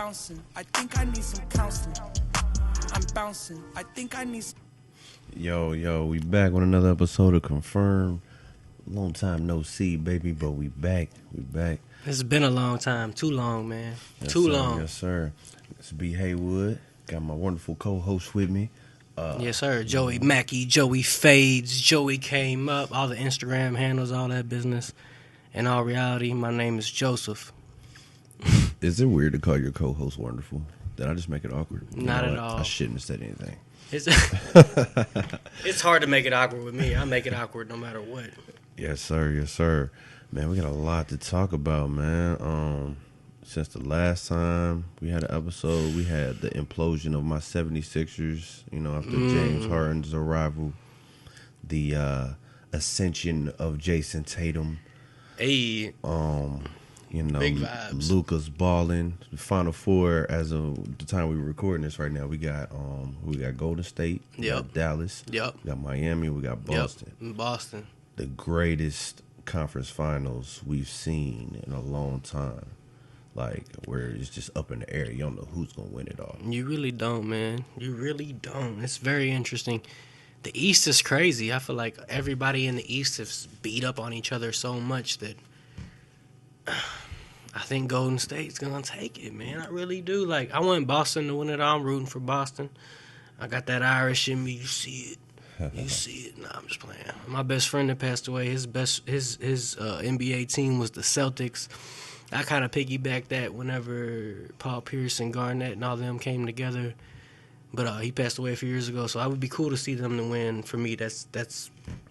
bouncing. I think I need some counseling. I'm bouncing. I think I need some... Yo, we back with another episode of Confirm. Long time no see, baby, but we back. It's been a long time. Too long, man. Yes, Too sir, long. Yes, sir. It's B. Haywood. Got my wonderful co-host with me. Yes, sir. Joey Mackey, Joey Fades, Joey Came Up, all the Instagram handles, all that business. In all reality, my name is Joseph. Is it weird to call your co-host wonderful? Did I just make it awkward? Not at all. I shouldn't have said anything. It's hard to make it awkward with me. I make it awkward no matter what. Yes, sir. Man, we got a lot to talk about, man. Since the last time we had an episode, we had the implosion of my 76ers, after James Harden's arrival, the ascension of Jason Tatum. Hey. Big vibes. Luka's balling. The Final Four, as of the time we were recording this right now, we got Golden State, we got Dallas, we got Miami, we got Boston. Boston. The greatest conference finals we've seen in a long time. Like, where it's just up in the air. You don't know who's going to win it all. You really don't, man. You really don't. It's very interesting. The East is crazy. I feel like everybody in the East has beat up on each other so much that I think Golden State's going to take it, man. I really do. Like, I want Boston to win it all. I'm rooting for Boston. I got that Irish in me. You see it. You see it. Nah, I'm just playing. My best friend that passed away, his NBA team was the Celtics. I kind of piggybacked that whenever Paul Pierce and Garnett and all them came together. But he passed away a few years ago, so I would be cool to see them to win. For me, that's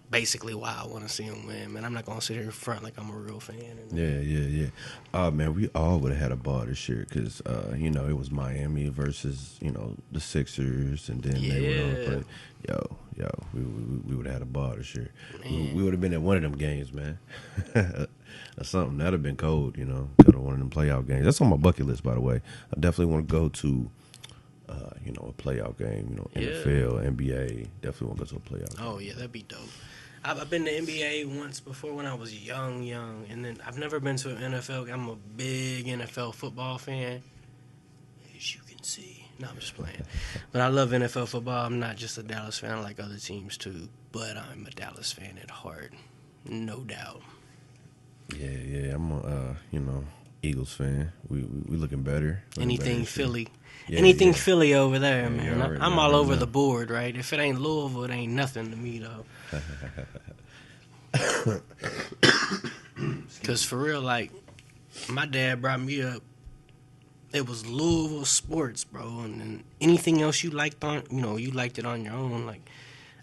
basically why I want to see them win, man. I'm not going to sit here in front like I'm a real fan. Yeah. Man, we all would have had a ball this year because, it was Miami versus, the Sixers, and then they went on to play. We would have had a ball this year. We would have been at one of them games, man. Or something. That would have been cold, Could have one of them playoff games. That's on my bucket list, by the way. I definitely want to go to, a playoff game, NFL, NBA. Definitely want to go to a playoff game. Oh, yeah, that'd be dope. I've been to NBA once before when I was young, and then I've never been to an NFL. I'm a big NFL football fan, as you can see. No, I'm just playing. But I love NFL football. I'm not just a Dallas fan. I like other teams, too. But I'm a Dallas fan at heart, no doubt. Yeah. I'm a, Eagles fan. We looking better. Anything Philly. Yeah, Anything Philly over there, man. I'm all over know. the board, right? If it ain't Louisville, it ain't nothing to me, though. Because for real, like, my dad brought me up. It was Louisville sports, bro. And then anything else you liked you liked it on your own. Like,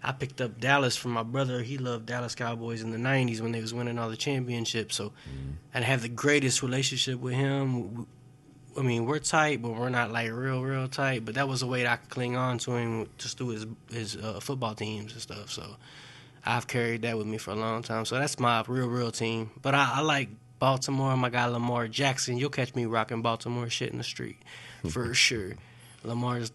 I picked up Dallas from my brother. He loved Dallas Cowboys in the 90s when they was winning all the championships. So I'd have the greatest relationship with him. I mean, we're tight, but we're not, like, real tight. But that was a way that I could cling on to him just through his football teams and stuff. So I've carried that with me for a long time. So that's my real team. But I like Baltimore. My guy Lamar Jackson. You'll catch me rocking Baltimore shit in the street for sure. Lamar's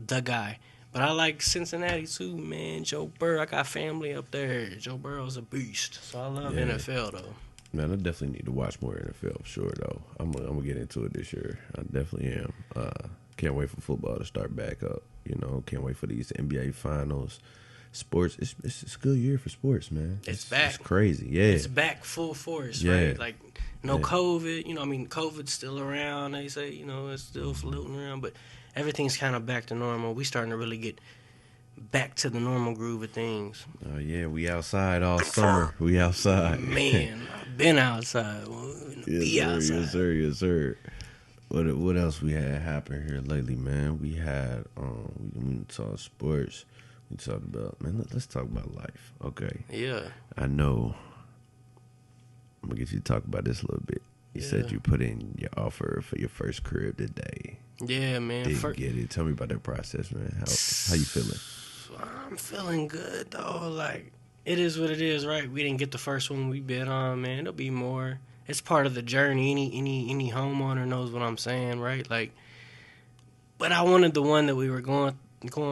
the guy. But I like Cincinnati, too, man. Joe Burrow, I got family up there. Joe Burrow's a beast. So I love NFL, though. Man, I definitely need to watch more NFL for sure, though. I'm gonna get into it this year. I definitely am. Can't wait for football to start back up. Can't wait for these NBA finals. Sports, it's a good year for sports, man. It's back. It's crazy, yeah. It's back full force, right? Like, COVID. COVID's still around. They say, it's still floating around, but everything's kind of back to normal. We starting to really get back to the normal groove of things. Oh, yeah, we outside all summer. We outside. Man, I've been outside. Outside. Yes, sir. What else we had happen here lately, man? We had, we talked sports. We talked about, man, let's talk about life, okay? Yeah. I know. I'm going to get you to talk about this a little bit. You said you put in your offer for your first crib today. Yeah, man. Didn't get it. Tell me about that process, man. How you feeling? I'm feeling good, though. Like, it is what it is, right? We didn't get the first one we bid on, man. There'll be more. It's part of the journey. Any homeowner knows what I'm saying, right? Like, but I wanted the one that we were going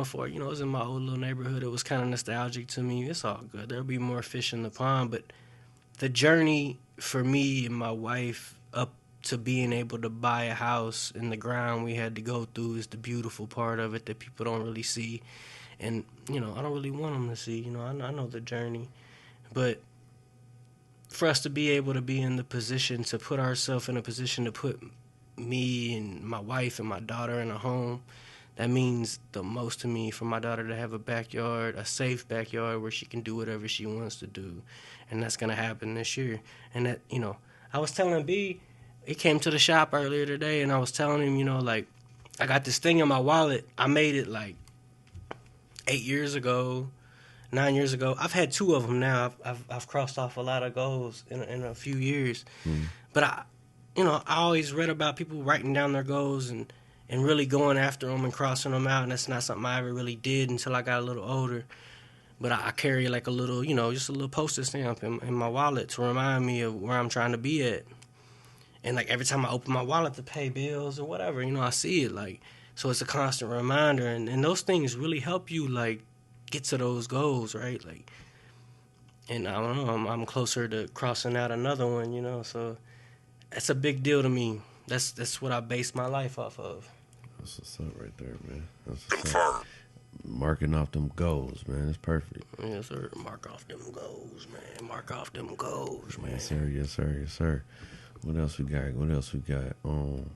for. It was in my old little neighborhood. It was kind of nostalgic to me. It's all good. There'll be more fish in the pond, but the journey for me and my wife up to being able to buy a house and the grind we had to go through is the beautiful part of it that people don't really see. And, you know, I don't really want them to see. You know, I know the journey. But for us to be able to be in the position to put ourselves in a position to put me and my wife and my daughter in a home, that means the most to me, for my daughter to have a backyard, a safe backyard where she can do whatever she wants to do. And that's going to happen this year. And that, you know, I was telling B, he came to the shop earlier today, and I was telling him, you know, like, I got this thing in my wallet. I made it like 8 years ago, 9 years ago. I've had 2 of them now. I've crossed off a lot of goals in a few years. But I always read about people writing down their goals and really going after them and crossing them out, and that's not something I ever really did until I got a little older. But I carry like a little, you know, just a little postage stamp in my wallet to remind me of where I'm trying to be at. And like every time I open my wallet to pay bills or whatever, you know, I see it, like, so it's a constant reminder, and those things really help you like get to those goals, right? Like, and I don't know, I'm closer to crossing out another one, you know, so that's a big deal to me. That's what I base my life off of. That's what's up right there, man. That's what's up. Marking off them goals, man. That's perfect. Yes, sir. Mark off them goals, man. Mark off them goals, man. Yes, sir. Yes, sir. Yes, sir. What else we got? Man,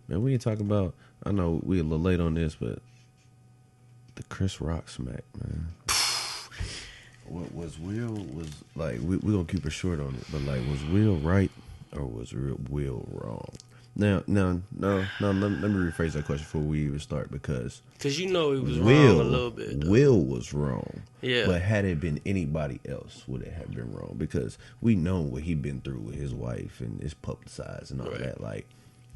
we ain't talking about, I know we a little late on this, but the Chris Rock smack, man. What was like, we gonna keep it short on it, but like, was Will right or was Will wrong? Now, no. Let me rephrase that question before we even start, because you know he was wrong a little bit, though. Will was wrong. Yeah. But had it been anybody else, would it have been wrong? Because we know what he been through with his wife, and it's publicized and all that. Like,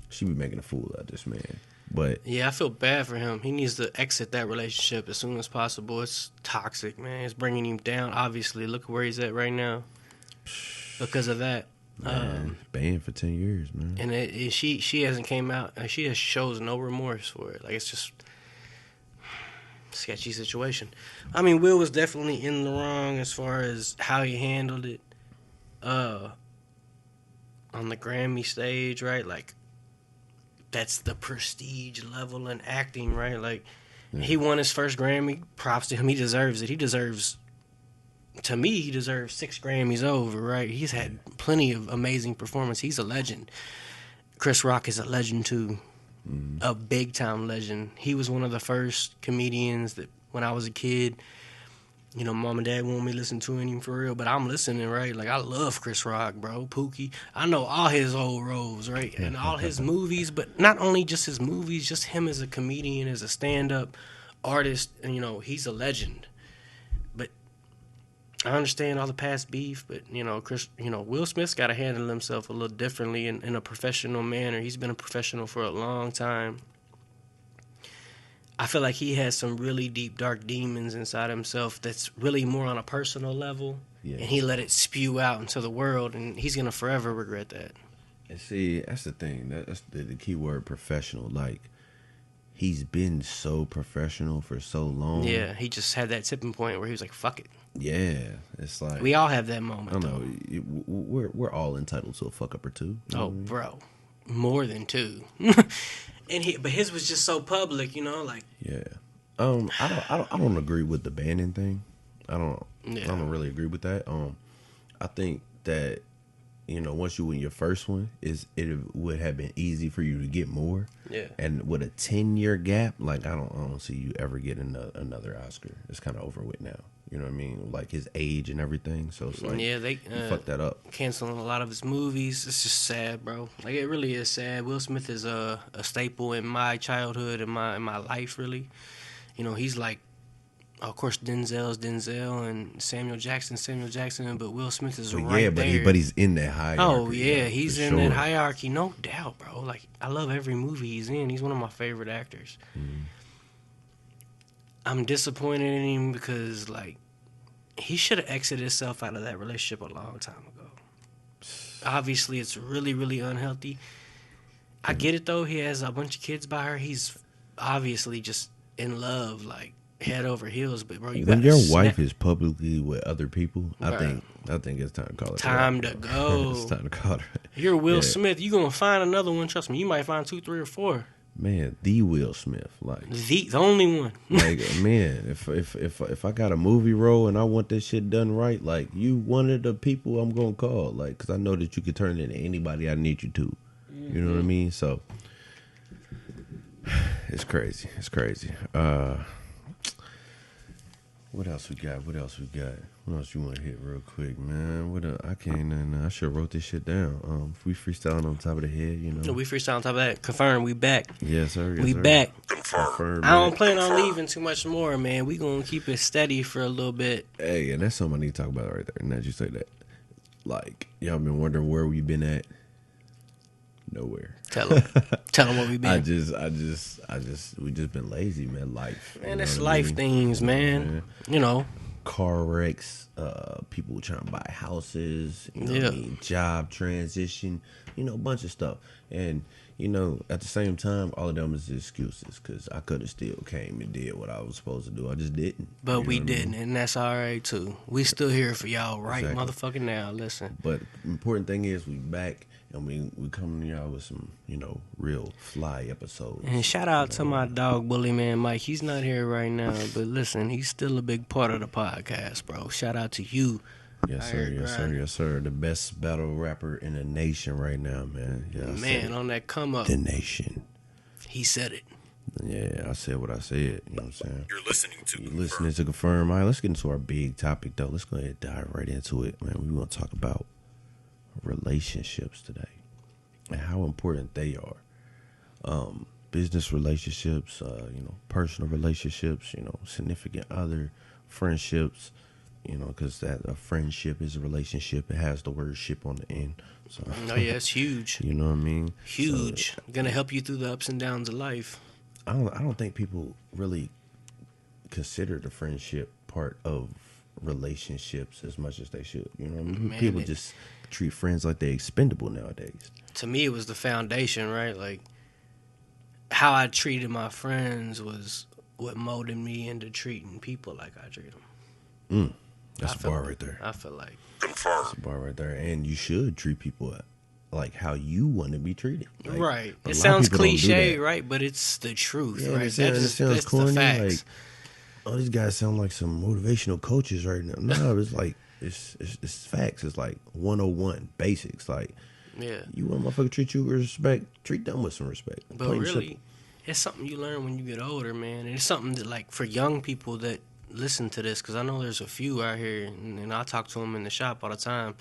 she be making a fool out of this man. But yeah, I feel bad for him. He needs to exit that relationship as soon as possible. It's toxic, man. It's bringing him down. Obviously, look where he's at right now because of that. Man, banned for 10 years, man. And she hasn't came out. She shows no remorse for it. Like, it's just sketchy situation. I mean, Will was definitely in the wrong as far as how he handled it on the Grammy stage, right? Like, that's the prestige level in acting, right? Like, he won his first Grammy. Props to him. He deserves it. He deserves 6 Grammys over, right? He's had plenty of amazing performances. He's a legend. Chris Rock is a legend, too. A big-time legend. He was one of the first comedians that, when I was a kid, you know, mom and dad won't me listen to him for real, but I'm listening, right? Like, I love Chris Rock, bro. Pookie. I know all his old roles, right? And all his movies, but not only just his movies, just him as a comedian, as a stand-up artist, and, you know, he's a legend. But I understand all the past beef, but, you know, Will Smith's got to handle himself a little differently in a professional manner. He's been a professional for a long time. I feel like he has some really deep, dark demons inside himself that's really more on a personal level, and he let it spew out into the world, and he's going to forever regret that. And see, that's the thing. That's the key word, professional. Like, he's been so professional for so long. Yeah, he just had that tipping point where he was like, fuck it. Yeah, it's like... We all have that moment, I don't know. We're all entitled to a fuck-up or two. You know what I mean? Bro. More than 2. But his was just so public, you know, like... Yeah. I don't agree with the banning thing. I don't really agree with that. I think that, you know, once you win your first one, it would have been easy for you to get more. Yeah. And with a 10-year gap, like, I don't see you ever getting another Oscar. It's kind of over with now. You know what I mean? Like, his age and everything. So it's like, they you fucked that up. Canceling a lot of his movies. It's just sad, bro. Like, it really is sad. Will Smith is a staple in my childhood, in my life, really. You know, he's like, of course, Denzel's Denzel and Samuel Jackson, but Will Smith is right there. But he's in that hierarchy. Oh, yeah, he's in that hierarchy, no doubt, bro. Like, I love every movie he's in. He's one of my favorite actors. I'm disappointed in him because, like, he should have exited himself out of that relationship a long time ago. Obviously, it's really, really unhealthy. I get it, though. He has a bunch of kids by her. He's obviously just in love, like, head over heels. But, bro, when your wife is publicly with other people, I think it's time to call it. Time to go. It's time to call her. You're Will Smith. You're going to find another one. Trust me. You might find 2, 3, or 4. Man, the Will Smith, like the only one. like man, if I got a movie role and I want this shit done right, like you one of the people I'm gonna call, like, because I know that you can turn it into anybody I need you to. You know what I mean? So it's crazy. It's crazy. What else we got? What else you want to hit real quick, man? I can't. I should have wrote this shit down. If we freestyling on top of the head, you know. We freestyle on top of that. Confirm, we back. Yes, sir. Yes, we sir. back. Confirm. I don't plan on leaving too much more, man. We gonna keep it steady for a little bit. Hey, and that's something I need to talk about right there. Now that you say that, like, y'all been wondering where we been at. Nowhere. Tell them what we been. we just been lazy, man. Life, man. It's life things, man. You know, car wrecks, people trying to buy houses. You know what I mean? Job transition. You know, a bunch of stuff. And you know, at the same time, all of them is excuses because I could have still came and did what I was supposed to do. I just didn't. But we didn't, and that's all right too. We still here for y'all right motherfucking now. Listen. But the important thing is we back. And we coming to y'all with some, you know, real fly episodes. And shout out to my dog, Bully Man Mike. He's not here right now, but listen, he's still a big part of the podcast, bro. Shout out to you. Yes, sir. Yes, sir. Yes, sir. The best battle rapper in the nation right now, man. Yeah, man, on that come up. The nation. He said it. Yeah, I said what I said. You know what I'm saying? You're listening to Confirm. All right, let's get into our big topic, though. Let's go ahead and dive right into it, man. We want to talk about relationships today and how important they are. Business relationships, you know, personal relationships, you know, significant other, friendships, you know, because a friendship is a relationship. It has the word ship on the end. So, oh yeah, it's huge. You know what I mean? Huge. So, gonna help you through the ups and downs of life. I don't think people really consider the friendship part of relationships as much as they should. You know what I mean? Man, people just treat friends like they're expendable nowadays. To me, it was the foundation, right? Like, how I treated my friends was what molded me into treating people like I treat them. That's a bar right there. I feel like. That's a bar right there. And you should treat people like how you want to be treated. Like, right. It sounds cliche, right? But it's the truth, right? It sounds corny. The facts. Like, oh, these guys sound like some motivational coaches right now. No, it's like, it's facts. It's like 101 basics. Like, yeah, you want a motherfucker treat you with respect, treat them with some respect. But really, it's something you learn when you get older, man. And it's something that, like, for young people that listen to this, because I know there's a few out here, and I talk to them in the shop all the time.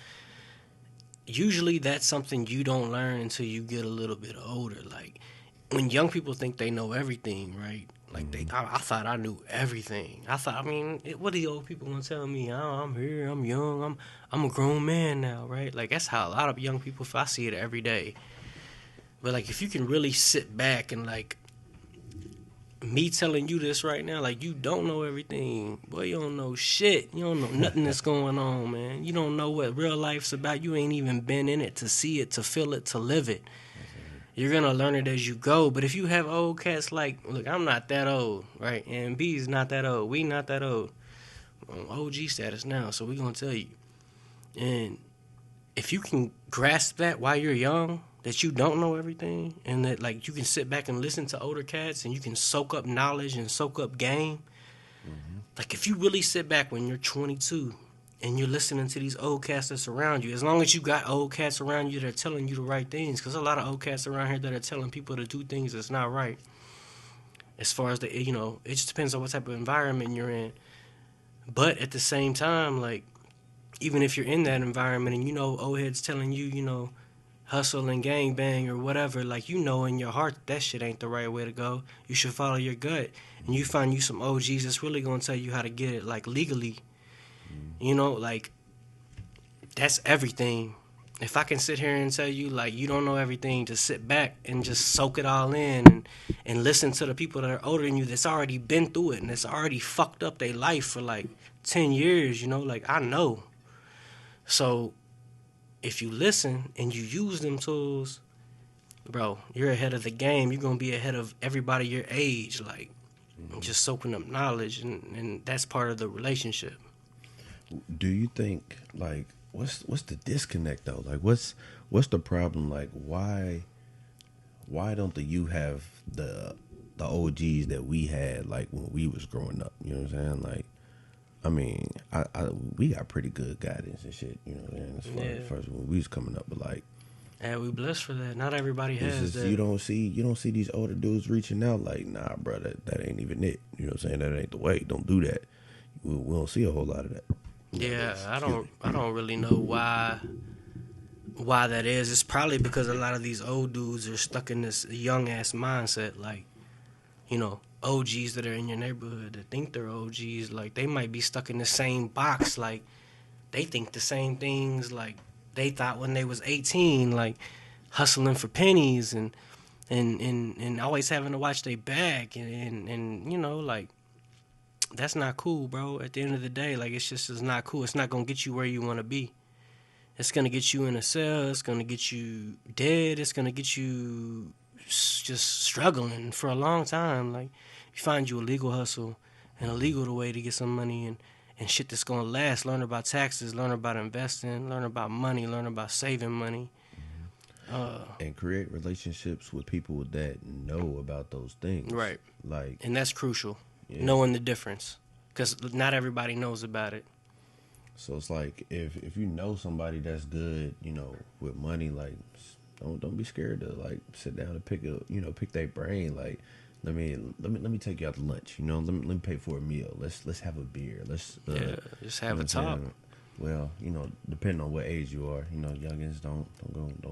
Usually that's something you don't learn until you get a little bit older. Like, when young people think they know everything, right? Like, I thought I knew everything. What are the old people gonna tell me? Oh, I'm here, I'm young, I'm a grown man now, right? Like, that's how a lot of young people feel. I see it every day. But, like, if you can really sit back and, like, me telling you this right now, like, you don't know everything. Boy, you don't know shit. You don't know nothing that's going on, man. You don't know what real life's about. You ain't even been in it to see it, to feel it, to live it. You're going to learn it as you go. But if you have old cats like, look, I'm not that old, right? And B's not that old. We not that old. I'm OG status now, so we're going to tell you. And if you can grasp that while you're young, that you don't know everything, and that, like, you can sit back and listen to older cats and you can soak up knowledge and soak up game. Mm-hmm. Like, if you really sit back when you're 22 and you're listening to these old cats that surround you, as long as you got old cats around you that are telling you the right things, because a lot of old cats around here that are telling people to do things that's not right. As far as it just depends on what type of environment you're in. But at the same time, like, even if you're in that environment and you know old heads telling you, you know, hustle and gang bang or whatever, like, you know in your heart that shit ain't the right way to go. You should follow your gut. And you find you some OGs that's really going to tell you how to get it, like, legally. You know, like, that's everything. If I can sit here and tell you, like, you don't know everything, to sit back and just soak it all in and listen to the people that are older than you that's already been through it and that's already fucked up their life for, like, 10 years, you know? Like, I know. So if you listen and you use them tools, bro, you're ahead of the game. You're going to be ahead of everybody your age, like, just soaking up knowledge, and that's part of the relationship. Do you think, like, what's the disconnect though? Like, what's what's the problem? Like, why don't the youth have the OGs that we had like when we was growing up? You know what I'm saying? Like, I mean, we got pretty good guidance and shit. You know what I'm saying? As far as when we was coming up, but like, yeah, we blessed for that. Not everybody has that. You don't see these older dudes reaching out like, nah, bro, that ain't even it. You know what I'm saying? That ain't the way. Don't do that. We don't see a whole lot of that. Yeah, I don't really know why that is. It's probably because a lot of these old dudes are stuck in this young ass mindset, like, you know, OGs that are in your neighborhood that think they're OGs, like they might be stuck in the same box, like they think the same things like they thought when they was 18, like hustling for pennies and always having to watch their back and you know, like that's not cool, bro. At the end of the day, like it's not cool. It's not gonna get you where you want to be. It's gonna get you in a cell. It's gonna get you dead. It's gonna get you just struggling for a long time. Like you find you a legal hustle and a legal way to get some money and shit that's gonna last. Learn about taxes. Learn about investing. Learn about money. Learn about saving money. And create relationships with people that know about those things. Right. Like, and that's crucial. Yeah. Knowing the difference, because not everybody knows about it. So it's like if you know somebody that's good, you know, with money, like don't be scared to like sit down and pick their brain. Like let me take you out to lunch. You know, let me pay for a meal. Let's have a beer. Let's just have a talk. Well, you know, depending on what age you are, you know, youngins don't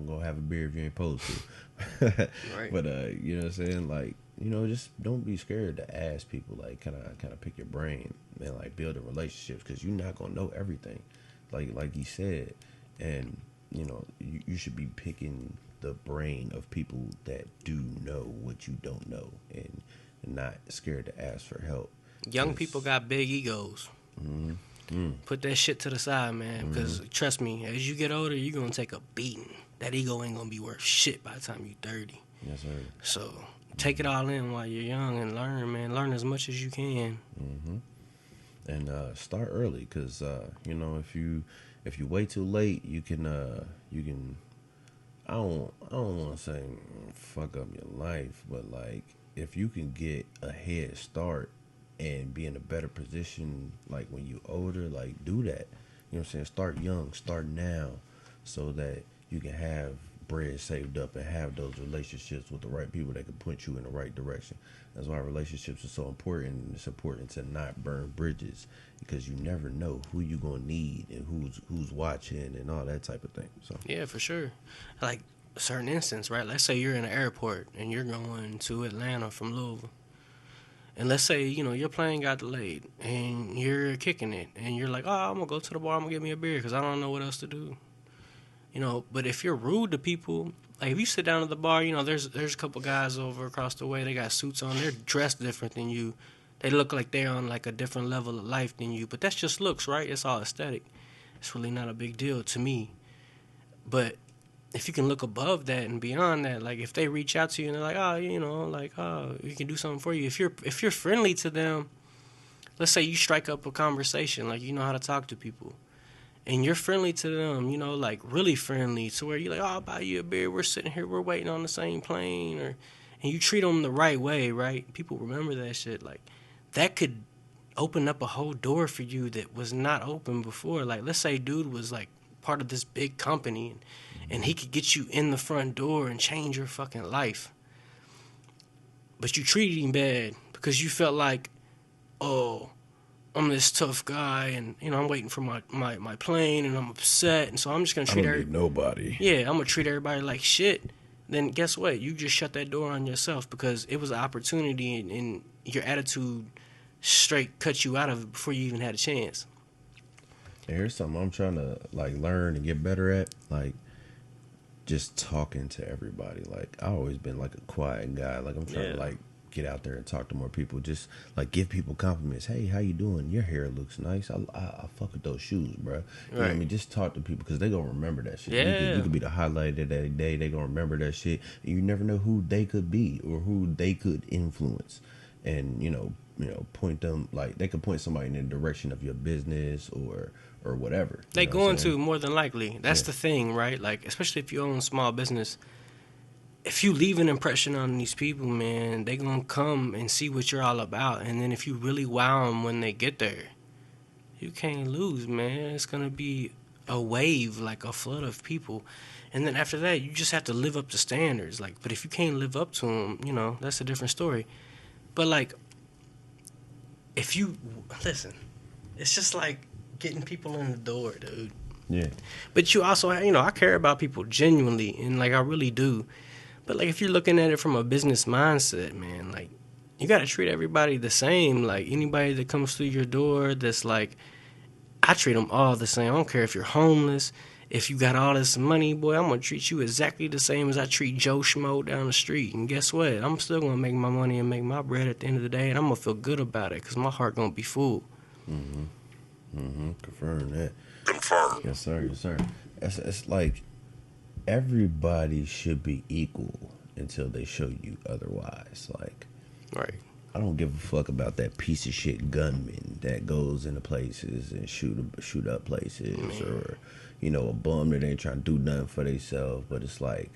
go have a beer if you ain't supposed to. Right. But you know what I'm saying? Like, you know, just don't be scared to ask people. Like, kind of pick your brain and like building relationships, because you're not gonna know everything. Like you said, and you know, you should be picking the brain of people that do know what you don't know, and not scared to ask for help. Young people got big egos. Mm-hmm. Put that shit to the side, man, because trust me, as you get older, you're gonna take a beating. That ego ain't gonna be worth shit by the time you're 30. Yes, sir. So take it all in while you're young and learn, man. Learn as much as you can. Mm-hmm. And start early, because you know, if you wait too late, you can I don't want to say fuck up your life, but like if you can get a head start and be in a better position, like when you older, like do that. You know what I'm saying? Start young, start now, so that you can have bread saved up and have those relationships with the right people that can put you in the right direction. That's why relationships are so important, and it's important to not burn bridges, because you never know who you're gonna need and who's watching and all that type of thing. So yeah, for sure. Like a certain instance, right? Let's say you're in an airport and you're going to Atlanta from Louisville. And let's say, you know, your plane got delayed and you're kicking it and you're like, oh, I'm going to go to the bar, I'm going to get me a beer because I don't know what else to do. You know, but if you're rude to people, like if you sit down at the bar, you know, there's a couple guys over across the way, they got suits on, they're dressed different than you. They look like they're on like a different level of life than you, but that's just looks, right? It's all aesthetic. It's really not a big deal to me. But if you can look above that and beyond that, like if they reach out to you and they're like, oh, you know, like, oh, we can do something for you. If you're friendly to them, let's say you strike up a conversation, like you know how to talk to people, and you're friendly to them, you know, like really friendly, to where you're like, oh, I'll buy you a beer. We're sitting here, we're waiting on the same plane, and you treat them the right way, right? People remember that shit. Like that could open up a whole door for you that was not open before. Like let's say dude was like part of this big company and he could get you in the front door and change your fucking life. But you treated him bad because you felt like, oh, I'm this tough guy and, you know, I'm waiting for my plane and I'm upset. And so I'm just going to treat everybody. Nobody. Yeah, I'm going to treat everybody like shit. Then guess what? You just shut that door on yourself because it was an opportunity and your attitude straight cut you out of it before you even had a chance. And here's something I'm trying to like learn and get better at, like just talking to everybody. Like I always been like a quiet guy. Like I'm trying to like get out there and talk to more people. Just like give people compliments. Hey, how you doing? Your hair looks nice. I fuck with those shoes, bro. You know what I mean? Just talk to people because they gonna remember that shit. Yeah. You could be the highlight of that day. They gonna remember that shit. And you never know who they could be or who they could influence. And you know, point them, like they could point somebody in the direction of your business or whatever. They You know what I'm going saying? to more than likely. That's Yeah. the thing, right? Like, especially if you own a small business, if you leave an impression on these people, man, they gonna come and see what you're all about. And then if you really wow them when they get there, you can't lose, man. It's gonna be a wave, like a flood of people. And then after that, you just have to live up to standards. Like, but if you can't live up to them, that's a different story. But like, if you listen, it's just like getting people in the door, dude. Yeah. But you also, I care about people genuinely, and like I really do. But like, if you're looking at it from a business mindset, man, like you got to treat everybody the same. Like anybody that comes through your door, that's like, I treat them all the same. I don't care if you're homeless, if you got all this money, boy. I'm gonna treat you exactly the same as I treat Joe Schmo down the street. And guess what? I'm still gonna make my money and make my bread at the end of the day, and I'm gonna feel good about it because my heart gonna be full. Confirm that. Confirm. Yes, sir. Yes, sir. It's like everybody should be equal until they show you otherwise. Like, Right. I don't give a fuck about that piece of shit gunman that goes into places and shoot up places, or a bum that ain't trying to do nothing for themselves. But it's like,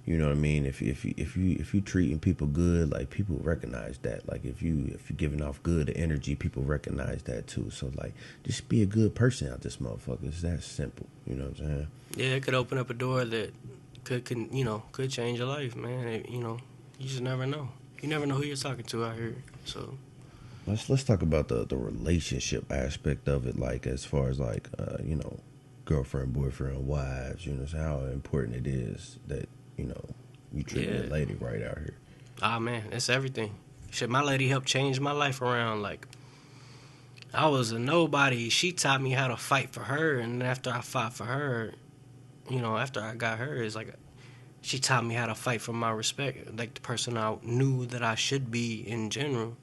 you know what I mean. If you treating people good, like people recognize that. Like if you giving off good energy, people recognize that too. So like, just be a good person out this motherfucker. It's that simple. You know what I'm saying? Yeah, it could open up a door that could change your life, man. You just never know. You never know who you're talking to out here. So Let's talk about the relationship aspect of it, like as far as like girlfriend, boyfriend, wives. How important it is that you treat your lady right out here. Ah, man, it's everything. Shit, my lady helped change my life around. Like, I was a nobody. She taught me how to fight for her, and after I fought for her, after I got her, it's like she taught me how to fight for my respect, like the person I knew that I should be in general.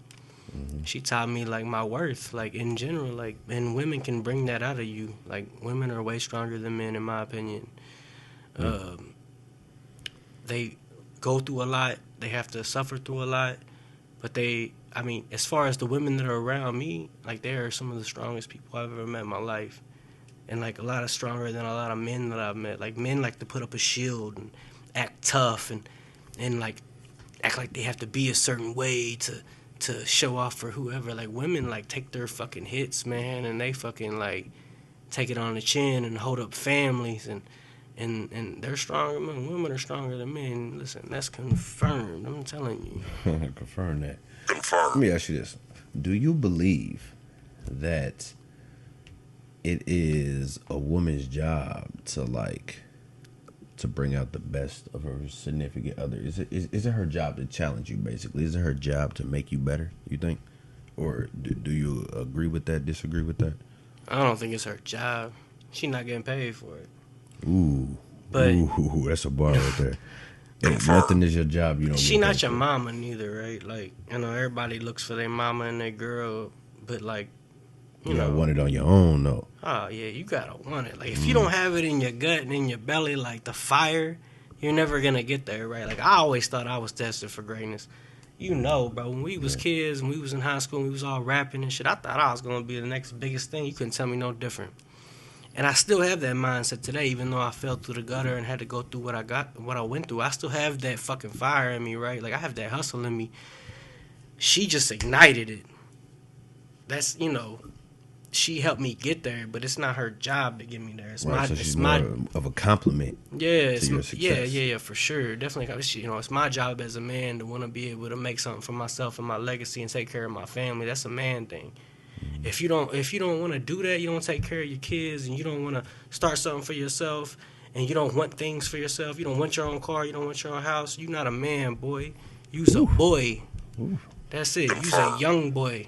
She taught me like my worth, like in general, like, and women can bring that out of you. Like, women are way stronger than men, in my opinion. They go through a lot. They have to suffer through a lot. But as far as the women that are around me, like, they are some of the strongest people I've ever met in my life. And, like, a lot of stronger than a lot of men that I've met. Like, men like to put up a shield and act tough and like, act like they have to be a certain way to show off for whoever. Like, women, like, take their fucking hits, man, and they fucking, like, take it on the chin and hold up families, and they're stronger. Man, women are stronger than men. Listen, that's confirmed. I'm telling you. Confirm that. Confirm. Let me ask you this: do you believe that it is a woman's job to bring out the best of her significant other? Is it her job to challenge you? Basically, is it her job to make you better? You think, or do you agree with that? Disagree with that? I don't think it's her job. She's not getting paid for it. Ooh, that's a bar right there. If nothing is your job, you don't. She not your mama neither, right? Like, everybody looks for their mama and their girl, but like, you gotta want it on your own, though. Oh yeah, you gotta want it. Like, if you don't have it in your gut and in your belly, like the fire, you're never gonna get there, right? Like, I always thought I was destined for greatness. Bro, when we was kids and we was in high school and we was all rapping and shit, I thought I was gonna be the next biggest thing. You couldn't tell me no different. And I still have that mindset today, even though I fell through the gutter and had to go through what I went through. I still have that fucking fire in me, right? Like, I have that hustle in me. She just ignited it. That's, she helped me get there, but it's not her job to get me there. It's right, so she's more of a compliment. Yeah, to your success. Yeah, for sure, definitely. It's my job as a man to want to be able to make something for myself and my legacy and take care of my family. That's a man thing. If you don't want to do that, you don't take care of your kids, and you don't want to start something for yourself, and you don't want things for yourself, you don't want your own car, you don't want your own house, you're not a man, boy. You's a boy. That's it. You's a young boy.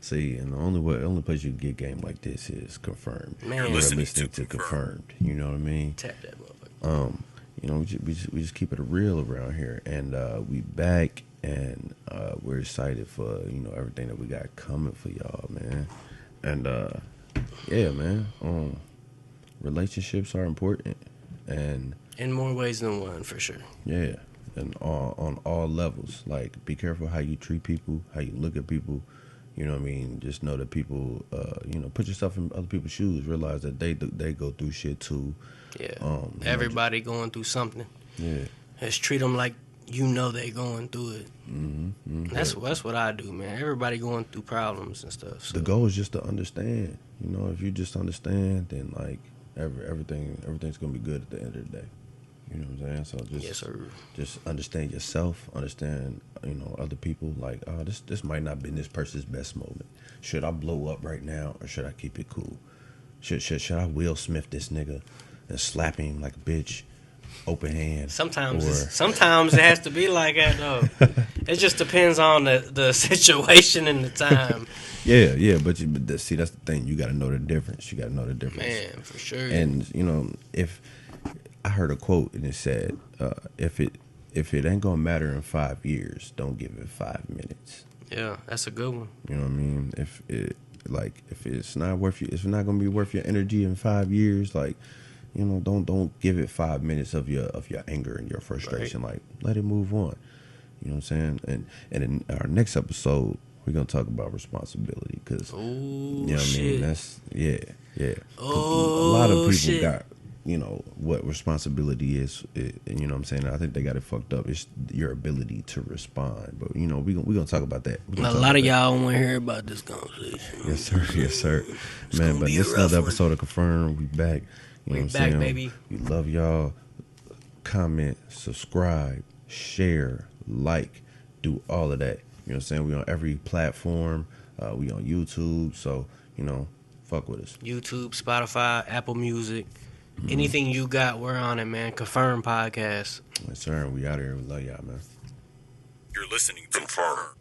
See, and the only place you can get game like this is Confirmed. Man, listening to Confirmed. You know what I mean? Tap that motherfucker. We just keep it real around here, and we back, and we're excited for everything that we got coming for y'all, man. And yeah, man. Relationships are important, and in more ways than one, for sure. Yeah, and on all levels. Like, be careful how you treat people, how you look at people. You know what I mean? Just know that people, put yourself in other people's shoes. Realize that they go through shit too. Yeah. Everybody going through something. Yeah. Just treat them like you know they going through it. Mm-hmm. That's what I do, man. Everybody going through problems and stuff. So. The goal is just to understand. You know, if you just understand, then like everything's gonna be good at the end of the day. You know what I'm saying? So just yes, sir. Just understand yourself, understand, other people. Like, oh, this might not be this person's best moment. Should I blow up right now, or should I keep it cool? Should I Will Smith this nigga and slap him like a bitch, open hand? Sometimes it has to be like that though. It just depends on the situation and the time. Yeah, but see, that's the thing. You got to know the difference. Man, for sure. And if I heard a quote and it said, if it ain't gonna matter in 5 years, don't give it 5 minutes. Yeah, that's a good one. You know what I mean? If it's not worth it's not gonna be worth your energy in 5 years, like, don't give it 5 minutes of your anger and your frustration. Right. Like, let it move on. You know what I'm saying? And in our next episode, we're gonna talk about responsibility, because you know what I mean. That's yeah. A lot of people got what responsibility is. You know what I'm saying? I think they got it fucked up. It's your ability to respond. But we gonna talk about that. A lot of y'all want to hear about this conversation. Yes, sir. Man, but this is another episode of Confirm. We back. You know what I'm saying? Baby. We love y'all. Comment, subscribe, share, like, do all of that. You know what I'm saying? We on every platform. We on YouTube. So, fuck with us. YouTube, Spotify, Apple Music. Anything you got, we're on it, man. Confirm Podcast. Yes, sir. We out here. We love y'all, man. You're listening to Confirm.